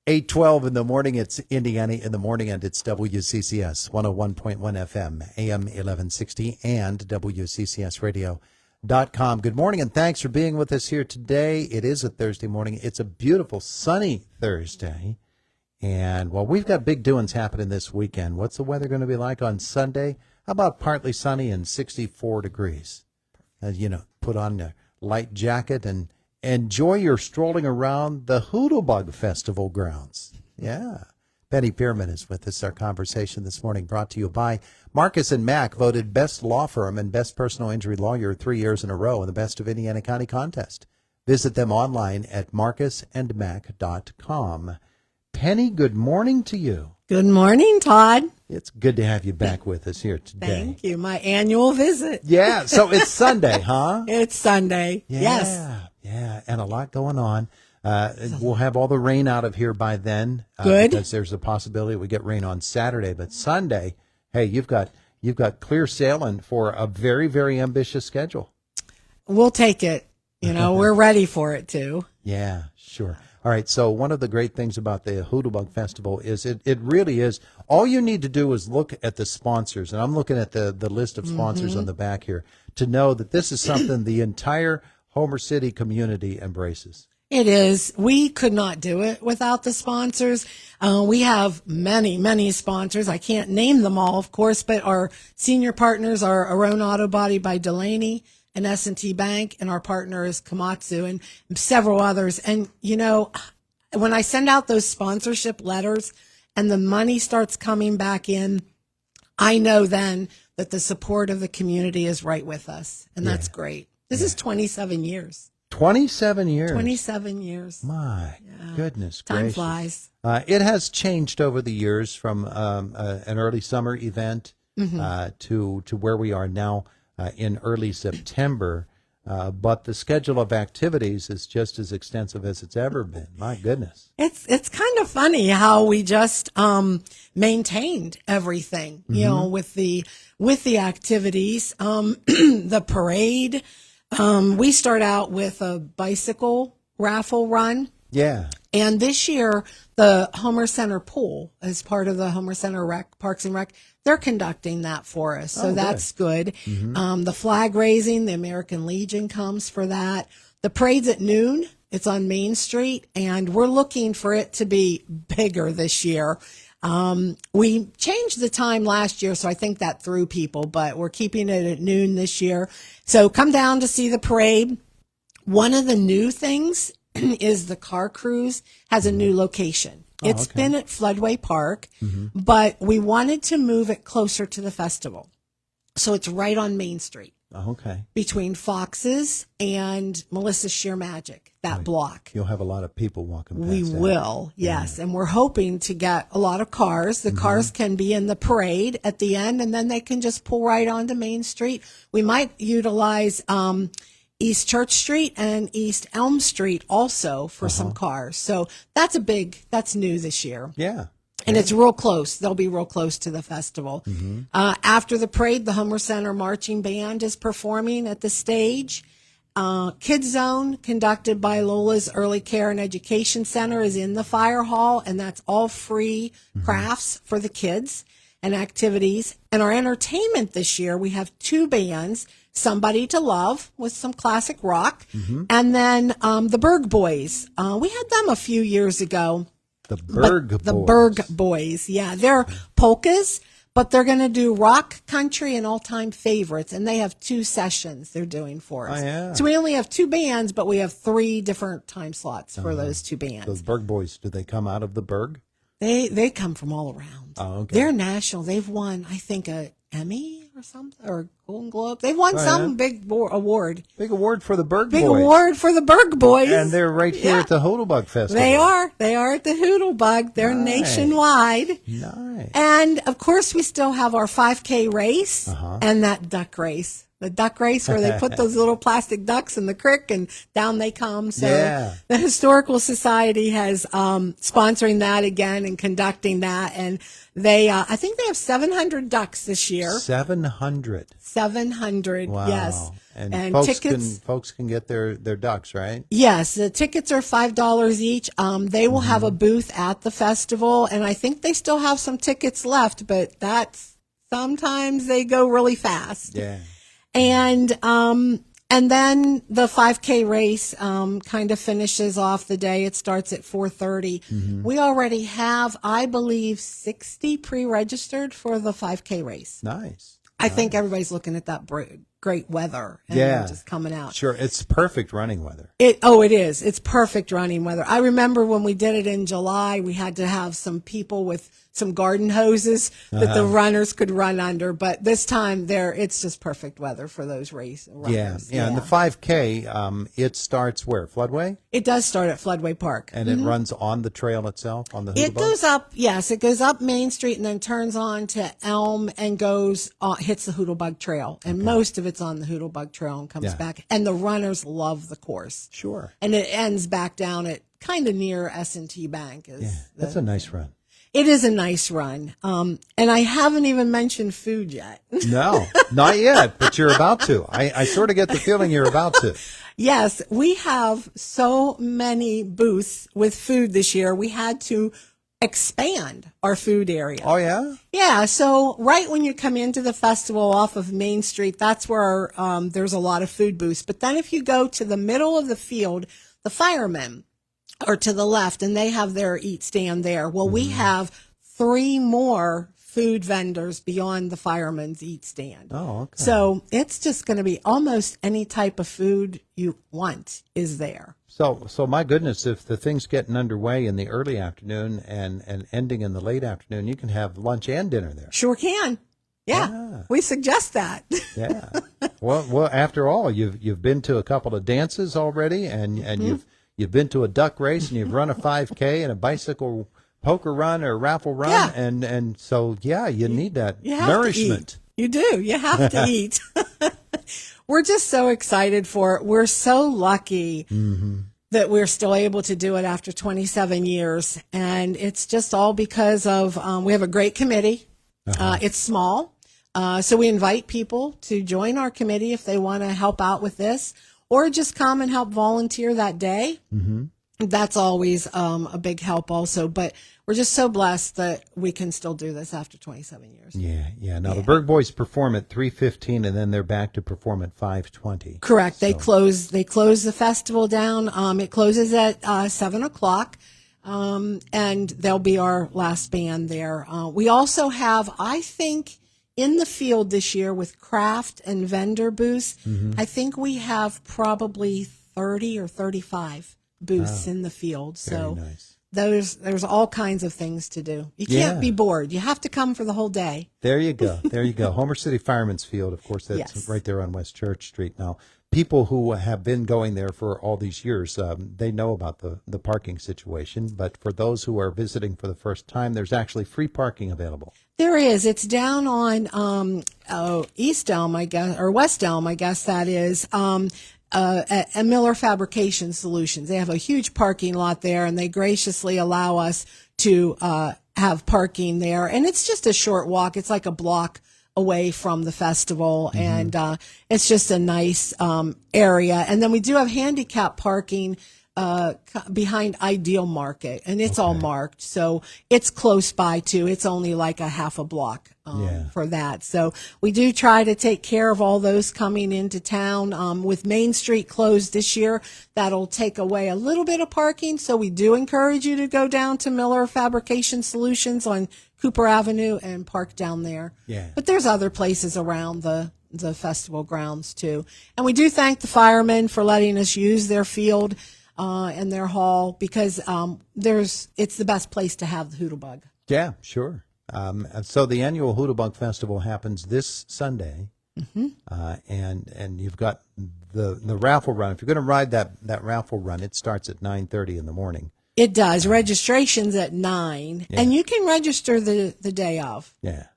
8:12 in the morning, it's Indiana in the morning, and it's WCCS 101.1 FM, AM 1160, and WCCSradio.com. Good morning, and thanks for being with us here today. It is a Thursday morning. It's a beautiful, sunny Thursday. And, well, we've got big doings happening this weekend. What's the weather going to be like on Sunday? How about partly sunny and 64 degrees? Put on a light jacket and enjoy your strolling around the Hoodlebug Festival grounds. Yeah. Penny Perman is with us. Our conversation this morning brought to you by Marcus & Mack, voted best law firm and best personal injury lawyer 3 years in a row in the Best of Indiana County contest. Visit them online at marcusandmack.com. Penny, good morning to you. Good morning, Todd. It's good to have you back with us here today. Thank you. My annual visit. Yeah, so it's Sunday, huh? It's Sunday. Yeah, yes. Yeah, and a lot going on. We'll have all the rain out of here by then. Good. Because there's a possibility we get rain on Saturday. But Sunday, hey, you've got clear sailing for a very, very ambitious schedule. We'll take it. We're ready for it, too. Yeah, sure. All right, so one of the great things about the Hoodlebug Festival is it really is, all you need to do is look at the sponsors, and I'm looking at the list of sponsors on the back here, to know that this is something the entire Homer City community embraces. It is. We could not do it without the sponsors. We have many, many sponsors. I can't name them all, of course, but our senior partners are Arone Auto Body by Delaney and S&T Bank, and our partner is Komatsu and several others. And, when I send out those sponsorship letters and the money starts coming back in, I know then that the support of the community is right with us. And that's great. This is 27 years. 27 years. 27 years. My goodness Time gracious. flies. It has changed over the years from an early summer event to where we are now in early September. But the schedule of activities is just as extensive as it's ever been. My goodness. It's kind of funny how we just maintained everything, with the activities, the parade. We start out with a bicycle raffle run. Yeah. And this year, the Homer Center pool, as part of the Homer Center Parks and Rec, they're conducting that for us. So that's good. The flag raising, the American Legion comes for that. The parade's at noon. It's on Main Street, and we're looking for it to be bigger this year. We changed the time last year, so I think that threw people, but we're keeping it at noon this year. So come down to see the parade. One of the new things is the car cruise has a new location. It's been at Floodway Park, but we wanted to move it closer to the festival. So it's right on Main Street. Between Fox's and Melissa's Sheer Magic, that block. You'll have a lot of people walking past. We will, yes. And we're hoping to get a lot of cars. The cars can be in the parade at the end, and then they can just pull right onto Main Street. We might utilize East Church Street and East Elm Street also for some cars. So that's new this year. Yeah. And it's real close. They'll be real close to the festival. After the parade, the Homer Center Marching Band is performing at the stage. Kids Zone, conducted by Lola's Early Care and Education Center, is in the fire hall, and that's all free crafts for the kids and activities. And our entertainment this year, we have two bands, Somebody to Love with some classic rock, and then the Berg Boys. We had them a few years ago. The Berg Boys, yeah. They're polkas, but they're going to do rock, country, and all-time favorites, and they have 2 sessions they're doing for us. So we only have 2 bands, but we have 3 different time slots for those 2 bands. Those Berg Boys, do they come out of the Berg? They come from all around. They're national. They've won, I think, a Emmy or something, or Golden Globe. They've won some big award. Big award for the Berg Boys. Big award for the Berg Boys. And they're right here at the Hoodlebug Festival. They are. They are at the Hoodlebug. They're nationwide. Nice. And, of course, we still have our 5K race and that duck race. the duck race where they put those little plastic ducks in the creek and down they come. So Yeah. the Historical Society has sponsoring that again and conducting that. And they, I think they have 700 ducks this year. 700. 700, Wow. yes. And folks can get their ducks, right? Yes, the tickets are $5 each. They will have a booth at the festival, and I think they still have some tickets left, but sometimes they go really fast. Yeah. And then the 5K race kind of finishes off the day. It starts at 4:30. We already have, I believe, 60 pre-registered for the 5K race. Nice. I think everybody's looking at that great weather and Yeah. just coming out. Sure. It's perfect running weather. It is. It's perfect running weather. I remember when we did it in July, we had to have some people with some garden hoses that the runners could run under. But this time it's just perfect weather for those runners. Yeah. And the 5K, it starts where? Floodway? It does start at Floodway Park. And it runs on the trail itself, on the It Hootabug? goes up, yes, it goes up Main Street and then turns on to Elm and hits the Hootabug Trail. And most of it's on the Hootabug Trail and comes back. And the runners love the course. Sure. And it ends back down at kind of near S&T Bank. That's a nice run. It is a nice run. And I haven't even mentioned food yet. No, not yet, but you're about to. I sort of get the feeling you're about to. Yes, we have so many booths with food this year. We had to expand our food area. Oh, yeah? Yeah, so right when you come into the festival off of Main Street, that's where there's a lot of food booths. But then if you go to the middle of the field, the firemen are to the left, and they have their eat stand there. Well, we have 3 more food vendors beyond the firemen's eat stand. Oh, okay. So it's just going to be almost any type of food you want is there. So my goodness, if the thing's getting underway in the early afternoon and ending in the late afternoon, you can have lunch and dinner there. Sure can. Yeah. We suggest that. Yeah. Well, after all, you've been to a couple of dances already, and you've been to a duck race, and you've run a 5K and a bicycle poker run or raffle run, Yeah. and so you need that You have nourishment. to eat. You do. You have to eat. We're just so excited for it. We're so lucky that we're still able to do it after 27 years. And it's just all because of, we have a great committee. It's small. So we invite people to join our committee if they want to help out with this, or just come and help volunteer that day. That's always a big help also. But we're just so blessed that we can still do this after 27 years. Yeah. Now the Berg Boys perform at 3:15, and then they're back to perform at 5:20. Correct. They close the festival down. It closes at 7:00. And they'll be our last band there. We also have, I think, in the field this year with craft and vendor booths, I think we have probably 30 or 35 booths in the field. So Very nice. there's all kinds of things to do. You can't be bored. You have to come for the whole day. There you go. Homer City Fireman's Field, of course, that's right there on West Church Street. Now, people who have been going there for all these years, they know about the parking situation. But for those who are visiting for the first time, there's actually free parking available. There is. It's down on East Elm, I guess, or West Elm, I guess that is. At Miller Fabrication Solutions. They have a huge parking lot there, and they graciously allow us to have parking there. And it's just a short walk. It's like a block away from the festival, and it's just a nice area. And then we do have handicap parking behind Ideal Market, and it's all marked, so it's close by too. It's only like a half a block for that. So we do try to take care of all those coming into town. With Main Street closed this year, that'll take away a little bit of parking. So we do encourage you to go down to Miller Fabrication Solutions on Cooper Avenue and park down there. Yeah. But there's other places around the festival grounds too. And we do thank the firemen for letting us use their field and their hall, because it's the best place to have the Hootabug. Yeah, sure. So the annual Hootabug Festival happens this Sunday, and you've got the raffle run. If you're going to ride that raffle run, it starts at 9:30 in the morning. It does. Registration's at 9, and you can register the day of. Yeah.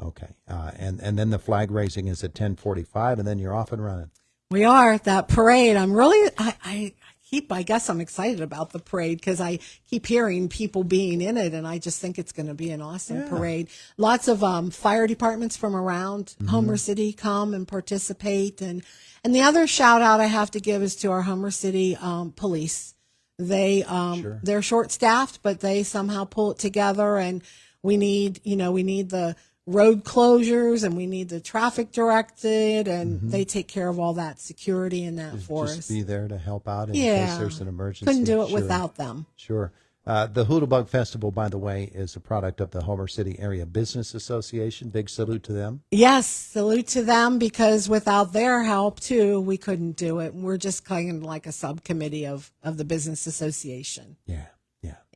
Okay. And then the flag raising is at 10:45, and then you're off and running. We are at that parade. I guess I'm excited about the parade because I keep hearing people being in it, and I just think it's going to be an awesome parade. Lots of fire departments from around Homer City come and participate. And the other shout out I have to give is to our Homer City police. They're short staffed, but they somehow pull it together, and we need the road closures, and we need the traffic directed, and they take care of all that security and that for us. Just be there to help out in case there's an emergency. Couldn't do it without them. Sure. The Hoodlebug Festival, by the way, is a product of the Homer City Area Business Association. Big salute to them. Yes, salute to them, because without their help, too, we couldn't do it. We're just kind of like a subcommittee of the Business Association. Yeah.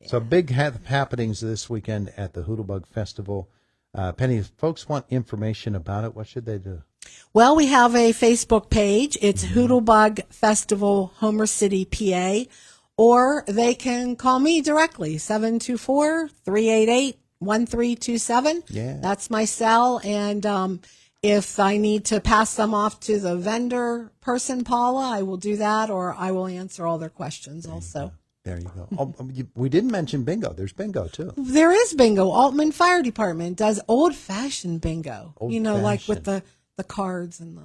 So big happenings this weekend at the Hoodlebug Festival. Penny, if folks want information about it, what should they do? Well, we have a Facebook page. It's Hoodlebug Festival, Homer City, PA. Or they can call me directly, 724-388-1327. Yeah. That's my cell. And if I need to pass them off to the vendor person, Paula, I will do that, or I will answer all their questions also. There you go. We didn't mention bingo. There's bingo, too. There is bingo. Altman Fire Department does old-fashioned bingo. Like with the cards and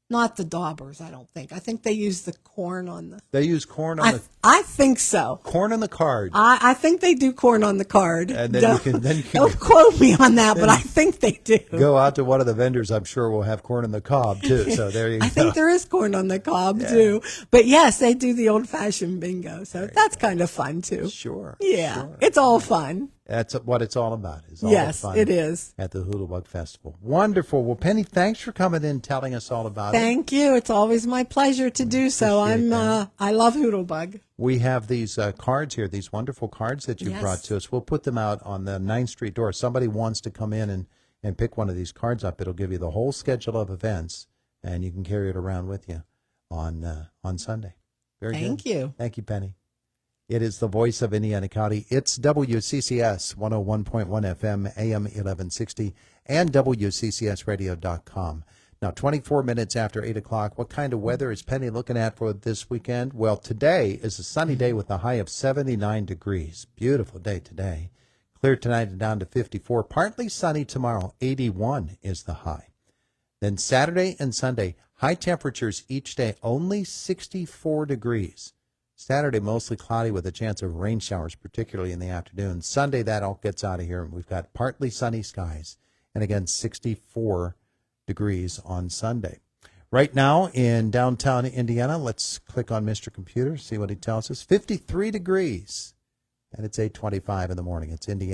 not the daubers, I don't think. I think they use the corn on the... They use corn on I think so. Corn on the card. I think they do corn on the card. And then you can don't quote me on that, but I think they do. Go out to one of the vendors. I'm sure we'll have corn on the cob, too. So there you go. I think there is corn on the cob, too. But yes, they do the old-fashioned bingo. So that's kind of fun, too. Sure. Yeah. It's all fun. That's what it's all about. Yes, it is. At the Hoodlebug Festival. Wonderful. Well, Penny, thanks for coming in and telling us all about it. Thank you. It's always my pleasure to do so. I love Hoodlebug. We have these cards here, these wonderful cards that you brought to us. We'll put them out on the 9th Street door. If somebody wants to come in and pick one of these cards up, it'll give you the whole schedule of events, and you can carry it around with you on Sunday. Very good. Thank you. Thank you, Penny. It is the voice of Indiana County. It's WCCS 101.1 FM, AM 1160, and WCCSradio.com. Now, 24 minutes after 8 o'clock, what kind of weather is Penny looking at for this weekend? Well, today is a sunny day with a high of 79 degrees. Beautiful day today. Clear tonight and down to 54. Partly sunny tomorrow. 81 is the high. Then Saturday and Sunday, high temperatures each day, only 64 degrees. Saturday, mostly cloudy with a chance of rain showers, particularly in the afternoon. Sunday, that all gets out of here, and we've got partly sunny skies. And again, 64 degrees on Sunday. Right now in downtown Indiana, let's click on Mr. Computer, see what he tells us. 53 degrees, and it's 8:25 in the morning. It's Indiana.